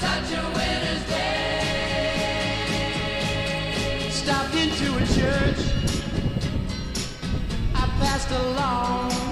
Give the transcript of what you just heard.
such a winter's day. Stopped into a church. I passed along.